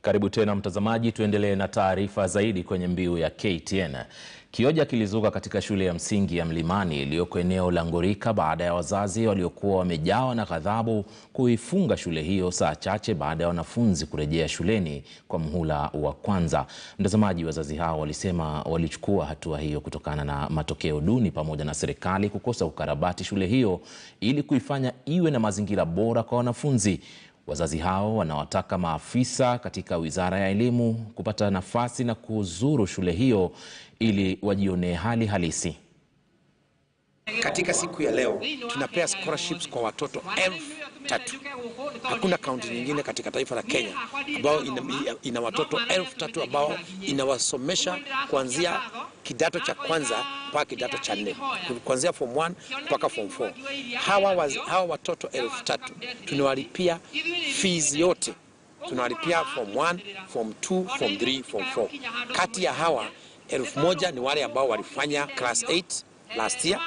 Karibu tena mtazamaji, tuendelee na taarifa zaidi kwenye mbiu ya KTN. Kiaja kilizuka katika shule ya msingi ya Mlimani iliyoko eneo la Ngorika baada ya wazazi waliokuwa wamejawa na ghadhabu kuifunga shule hiyo saa chache baada ya wanafunzi kurejea shuleni kwa mhula wa kwanza. Mtazamaji, wazazi hao walisema walichukua hatua hiyo kutokana na matokeo duni pamoja na serikali kukosa ukarabati shule hiyo ili kuifanya iwe na mazingira bora kwa wanafunzi. Wazazi hao wanawataka maafisa katika Wizara ya Elimu kupata nafasi na kuzuru shule hiyo ili wajionee hali halisi. Katika siku ya leo tunapea scholarships kwa watoto 3,000. Hakuna kaunti nyingine katika taifa la Kenya ambao ina watoto 3,000 ambao inawasomesha kuanzia kidato cha kwanza mpaka kidato cha 4, kuanzia form 1 mpaka form 4. Hawa watoto 3,000 tunawalipia fees yote. Tunawalipia form 1, form 2, form 3, form 4. Kati ya hawa 1,000 ni wale ambao walifanya class 8 last year.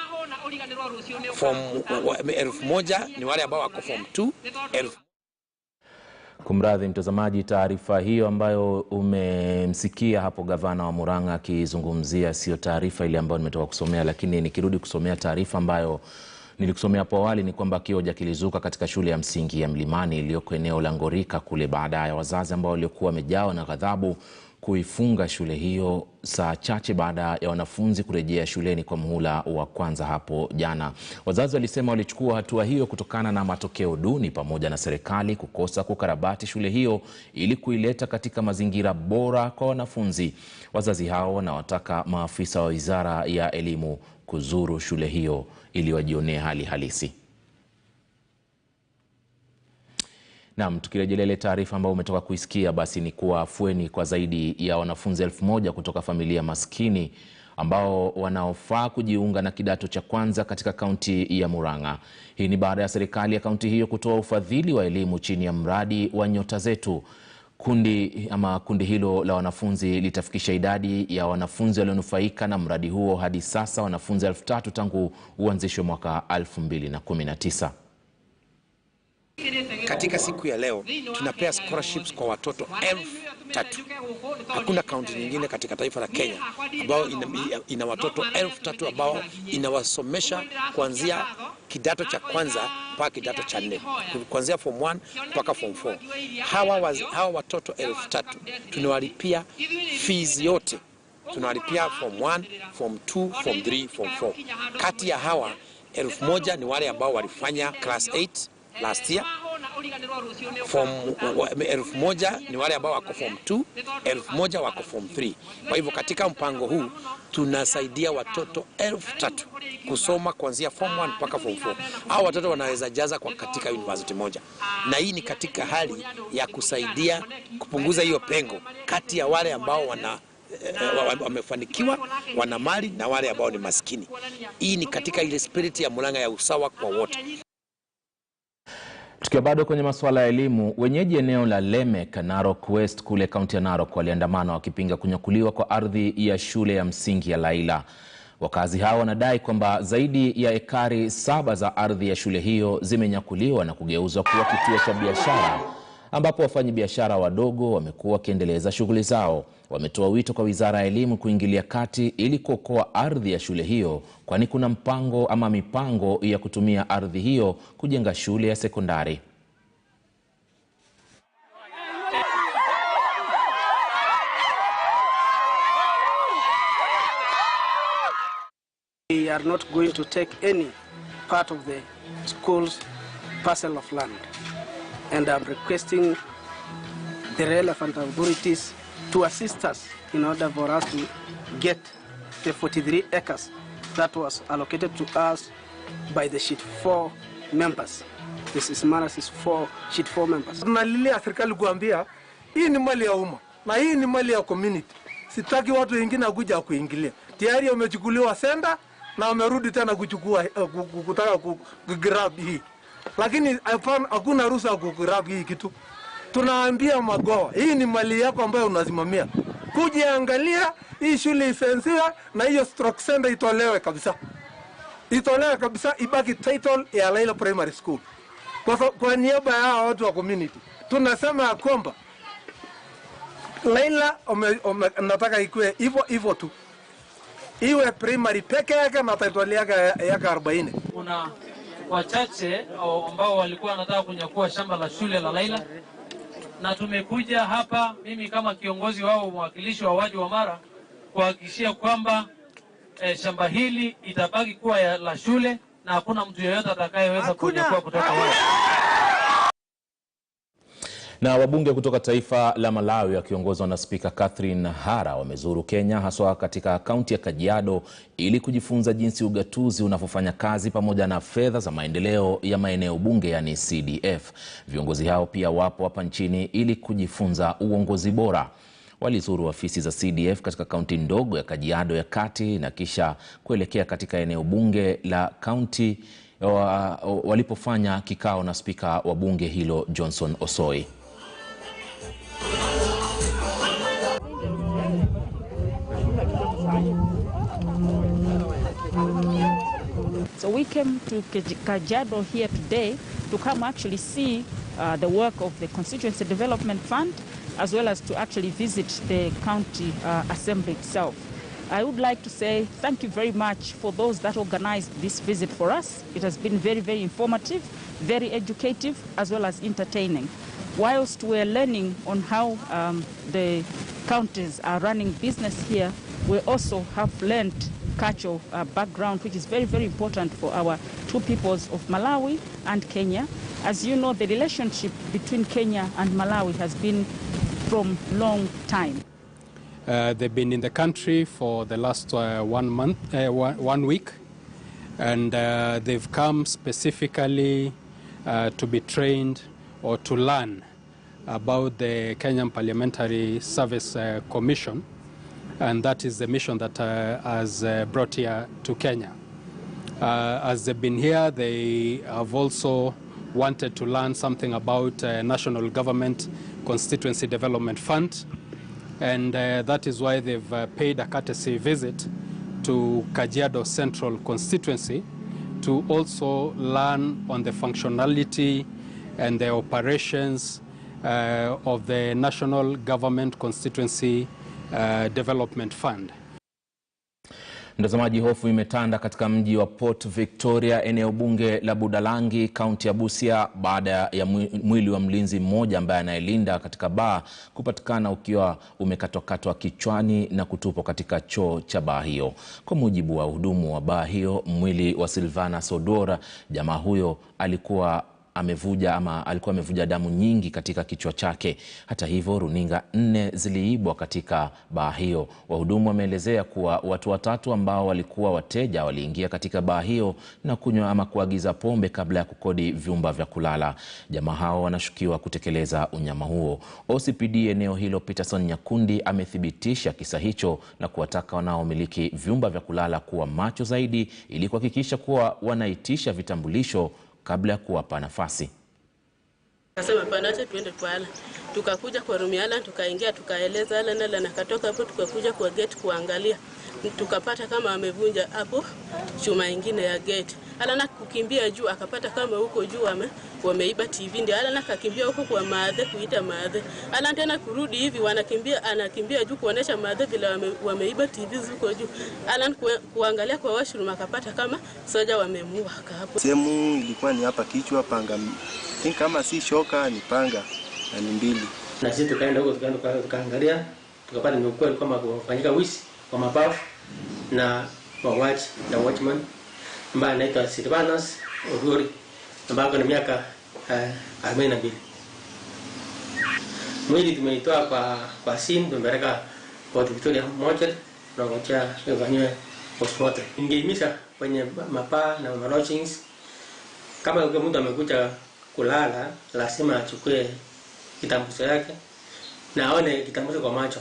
Form 1,000 ni wale ambao wako form 2. Kumradhi mtazamaji, taarifa hiyo ambayo umemsikia hapo gavana wa Murang'a akizungumzia sio taarifa ile ambayo nimetoka kusomea, lakini nikirudi kusomea taarifa ambayo nilikusomea hapo awali ni kwamba kiaja kilizuka katika shule ya msingi ya Mlimani iliyoko eneo la Ngorika kule baada ya wazazi ambao walikuwa wamejawa na ghadhabu kuifunga shule hiyo saa chache baada ya wanafunzi kurejea shuleni kwa mhula wa kwanza hapo jana. Wazazi walisema walichukua hatua hiyo kutokana na matokeo duni pamoja na serikali kukosa kukarabati shule hiyo ili kuileta katika mazingira bora kwa wanafunzi. Wazazi hao wanawataka maafisa wa Wizara ya Elimu kuzuru shule hiyo ili wajionee hali halisi. Naam, tukirejelea ile taarifa ambayo umetoka kuisikia, basi ni kuwa afueni kwa zaidi ya wanafunzi 1,000 kutoka familia maskini ambao wanaofaa kujiunga na kidato cha kwanza katika kaunti ya Murang'a. Hii ni baada ya serikali ya kaunti hiyo kutoa ufadhili wa elimu chini ya mradi wa Nyota Zetu. Kundi hilo la wanafunzi litafikisha idadi ya wanafunzi walionufaika na mradi huo hadi sasa wanafunzi 3,000 tangu uanzishwe mwaka 2019. Katika siku ya leo tunapea scholarships kwa watoto 3,000. Hakuna kaunti nyingine katika taifa la Kenya ambao ina watoto 3,000 ambao inawasomesha kuanzia kidato cha kwanza mpaka kidato cha 4, kuanzia form 1 mpaka form 4. Hawa watoto 3,000 tunawalipia fees yote. Tunawalipia form 1, form 2, form 3, form 4. Kati ya hawa 1,000 ni wale ambao walifanya class 8 last year. Form 1,000 ni wale ambao wako form 2, 1,000 wako form 3. Kwa hivyo katika mpango huu tunasaidia watoto 3,000 kusoma kuanzia form 1 mpaka form 4. Hao watoto wanaweza jaza kwa katika university moja. Na hii ni katika hali ya kusaidia kupunguza hiyo pengo kati ya wale ambao wamefanikiwa, wana mali, na wale ambao ni maskini. Hii ni katika ile spirit ya Murang'a ya usawa kwa wote. Tukiwa bado kwenye masuala ya elimu, wenyeji eneo la Lemek, Narok West kule kaunti ya Narok waliandamana wakipinga kunyakuliwa kwa ardhi ya shule ya msingi ya Laila. Wakazi hao wanadai kwamba zaidi ya ekari 7 za ardhi ya shule hiyo zimenyakuliwa na kugeuzwa kuwa kituo cha biashara, ambapo wafanyabiashara wadogo wamekuwa wakiendeleza shughuli zao. Wametoa wito kwa Wizara ya Elimu kuingilia kati ili kuokoa ardhi ya shule hiyo, kwani kuna mipango ya kutumia ardhi hiyo kujenga shule ya sekondari. We are not going to take any part of the school's parcel of land, and I'm requesting the relevant authorities to assist us in order for us to get the 43 acres that was allocated to us by the sheet 4 members. This is Manasseh's sheet 4 members. Tunalilia serikali kuambia hii ni mali ya umma na hii ni mali ya community. Sitaki watu wengine kuja kuingilia. Tayari wamechukuliwa senda na wamerudi tena kuchukua kutaka kugrab hii. Lakini hakuna ruhusa kugrab hii kitu. Tunaambia Magoa, hii ni mali yako ambayo unasimamia. Kujiangalia hii shule ifensiwe na hiyo stroke center itolewe kabisa. Itolewe kabisa, ibaki title ya Laila Primary School. Kwa niaba ya watu wa community tunasema kwamba Laila nataka ikuwe hivyo tu. Iwe primary peke yake na title yake yaka 40. Kuna wachache ambao walikuwa wanataka kunyakua shamba la shule la Laila, na tumekuja hapa mimi kama kiongozi wao, mwakilishi wa wadi wa Mara, kuhakikishia kwamba shamba hili itabaki kuwa la shule na hakuna mtu yeyote atakayeweza kunyakua kutoka wao. Na wabunge kutoka taifa la Malawi wakiongozwa na Spika Catherine Hara wamezuru Kenya, haswa katika kaunti ya Kajiado, ili kujifunza jinsi ugatuzi unavyofanya kazi pamoja na fedha za maendeleo ya maeneo bunge, yani CDF. Viongozi hao pia wapo hapa nchini ili kujifunza uongozi bora. Walizuru ofisi za CDF katika kaunti ndogo ya Kajiado ya Kati na kisha kuelekea katika eneo bunge la kaunti walipofanya kikao na spika wa bunge hilo Johnson Osoi. So we came to Kajiado here today to come actually see the work of the Constituency Development Fund, as well as to actually visit the county assembly itself. I would like to say thank you very much for those that organized this visit for us. It has been very, very informative, very educative, as well as entertaining. Whilst we're learning on how the counties are running business here, we also have learned cultural background, which is very, very important for our two peoples of Malawi and Kenya. As you know, the relationship between Kenya and Malawi has been from long time. They've been in the country for the last 1 week, and they've come specifically to be trained or to learn about the Kenyan Parliamentary Service Commission, and that is the mission that has brought here to Kenya. As they've been here, they have also wanted to learn something about National Government Constituency Development Fund, and that is why they've paid a courtesy visit to Kajiado Central Constituency to also learn on the functionality and the operations of the National Government Constituency Development Fund. Mtazamaji, hofu imetanda katika mji wa Port Victoria, eneo bunge la Budalangi, kaunti ya Busia, baada ya mwili wa mlinzi mmoja ambaye anayelinda katika baa kupatikana ukiwa umekatwakatwa kichwani na kutupwa katika choo cha baa hiyo. Kwa mujibu wa hudumu wa baa hiyo, mwili wa Silvana Sodora, jamaa huyo alikuwa amevuja damu nyingi katika kichwa chake. Hata hivyo, runinga 4 ziliibwa katika baa hiyo. Wahudumu wameelezea kuwa watu watatu ambao walikuwa wateja waliingia katika baa hiyo na kunywa ama kuagiza pombe kabla ya kukodi vyumba vya kulala. Jamaa hao wanashukiwa kutekeleza unyama huo. OCPD eneo hilo Peterson Nyakundi amethibitisha kisa hicho na kuwataka wanaomiliki vyumba vya kulala kuwa macho zaidi ili kuhakikisha kuwa wanaitisha vitambulisho kabla ya kuwapa nafasi. Kasema panache tuende twala. Tukakuja kwa rumiala, tukaingia, tukaeleza ala na katoka hapo, tukakuja kwa gate kuangalia. Tukapata kama amevunja hapo chuma ingine ya gate. Alana kukimbia juu akapata kama huko juu wameiba TV, ndio alana kakimbia huko kwa maadhe kuita maadhe. Alana tena kurudi hivi anakimbia juu kuonesha maadhe bila wameiba TV huko juu. Alana kuangalia kwa washroom akapata kama soja wamemuua hapo. Sehemu ilikuwa ni hapa kichwa, panga. Kama si shoka ni panga na ni mbili. Na sisi tukaenda huko tukaangalia, tukapata ni ukweli kama kufanyika wizi kwa mabao na mauaji na watchman ambaye anaitwa Silvana Sodora ambaye ni miaka 42. Mwili tumeitoa kwa scene, tumepeleka Port Victoria moja na ngoja ifanywe postmortem. Ingehimiza kwenye mapaa na lodgings, kama mtu amekuja kulala lazima achukue kitambulisho yake na aone kitambulisho kwa macho.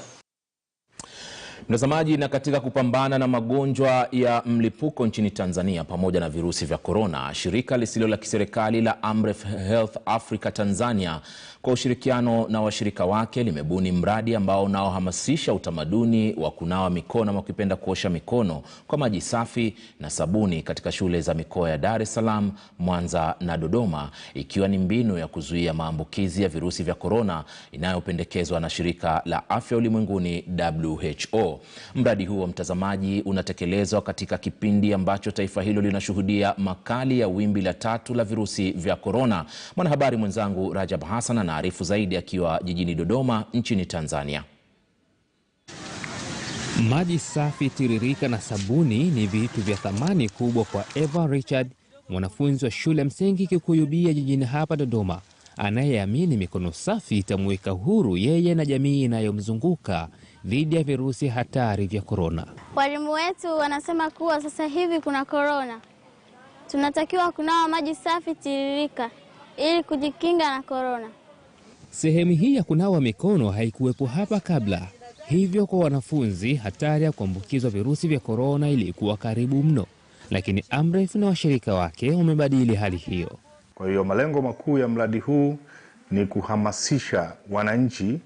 Mtazamaji, na katika kupambana na magonjwa ya mlipuko nchini Tanzania pamoja na virusi vya corona, shirika lisilo la kiserikali la Amref Health Africa Tanzania kwa ushirikiano na washirika wake limebuni mradi ambao unaohamasisha utamaduni wa kunawa mikono ama ukipenda kuosha mikono kwa maji safi na sabuni katika shule za mikoa ya Dar es Salaam, Mwanza na Dodoma, ikiwa ni mbinu ya kuzuia maambukizi ya virusi vya corona inayopendekezwa na shirika la afya ulimwenguni WHO. Mradi huo, mtazamaji, unatekelezwa katika kipindi ambacho taifa hilo linashuhudia makali ya wimbi la 3 la virusi vya corona. Mwanahabari mwenzangu Rajab Hassan anaarifu zaidi akiwa jijini Dodoma nchini Tanzania. Maji safi, tiririka na sabuni ni vitu vya thamani kubwa kwa Eva Richard, mwanafunzi wa shule msingi Kikuyubia jijini hapa Dodoma, anayeamini mikono safi itamweka huru yeye na jamii inayomzunguka dhidi ya virusi hatari vya corona. Walimu wetu wanasema kuwa sasa hivi kuna corona, tunatakiwa kunawa maji safi tiririka ili kujikinga na corona. Sehemu hii ya kunawa mikono haikuwepo hapa kabla, hivyo kwa wanafunzi hatari ya kuambukizwa virusi vya corona ilikuwa karibu mno, lakini Amref na washirika wake wamebadili hali hiyo. Kwa hiyo malengo makuu ya mradi huu ni kuhamasisha wananchi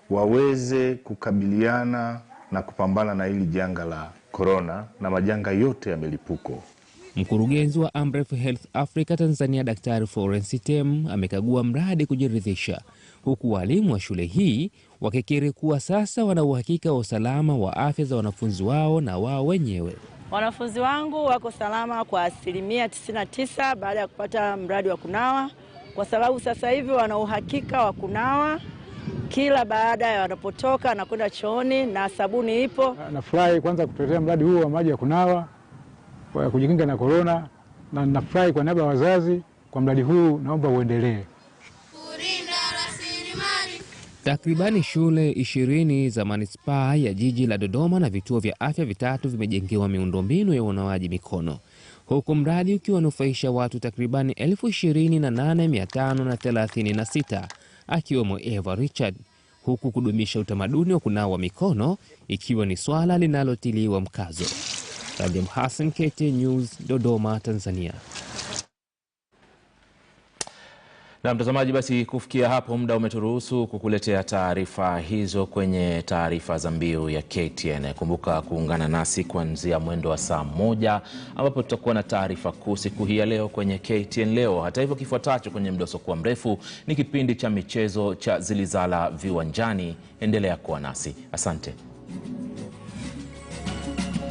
waweze kukabiliana na kupambana na hili janga la corona na majanga yote ya milipuko. Mkurugenzi wa Amref Health Africa Tanzania Daktari Florence Tem amekagua mradi kujiridhisha, huku walimu wa shule hii wakikiri kuwa sasa wana uhakika wa usalama wa afya za wanafunzi wao na wao wenyewe. Wanafunzi wangu wako salama kwa 99% baada ya kupata mradi wa kunawa, kwa sababu sasa hivi wana uhakika wa kunawa kila baada ya wanapotoka na kwenda chooni, na sabuni ipo. Nafurahi kwanza kutetea mradi huu wa maji ya kunawa kwa kujikinga na corona, na nafurahi kwa niaba ya wazazi kwa mradi huu, naomba uendelee. Takribani shule 20 za manispaa ya jiji la Dodoma na vituo vya afya 3 vimejengewa miundombinu ya unawaji mikono, huku mradi ukiwanufaisha watu takribani 28,536 akiwemo Eva Richard, huku kudumisha utamaduni wa kunawa mikono ikiwa ni swala linalotiliwa mkazo. Rajab Hassan, KT News, Dodoma, Tanzania. Na mtazamaji, basi kufikia hapo muda umeturuhusu kukuletea taarifa hizo kwenye taarifa za mbiu ya KTN. Kumbuka kuungana nasi kuanzia mwendo wa saa 1 ambapo tutakuwa na taarifa kuu siku hii ya leo kwenye KTN leo. Hata hivyo, kifuatacho kwenye muda usiokuwa mrefu ni kipindi cha michezo cha Zilizala Viwanjani. Endelea kuwa nasi. Asante.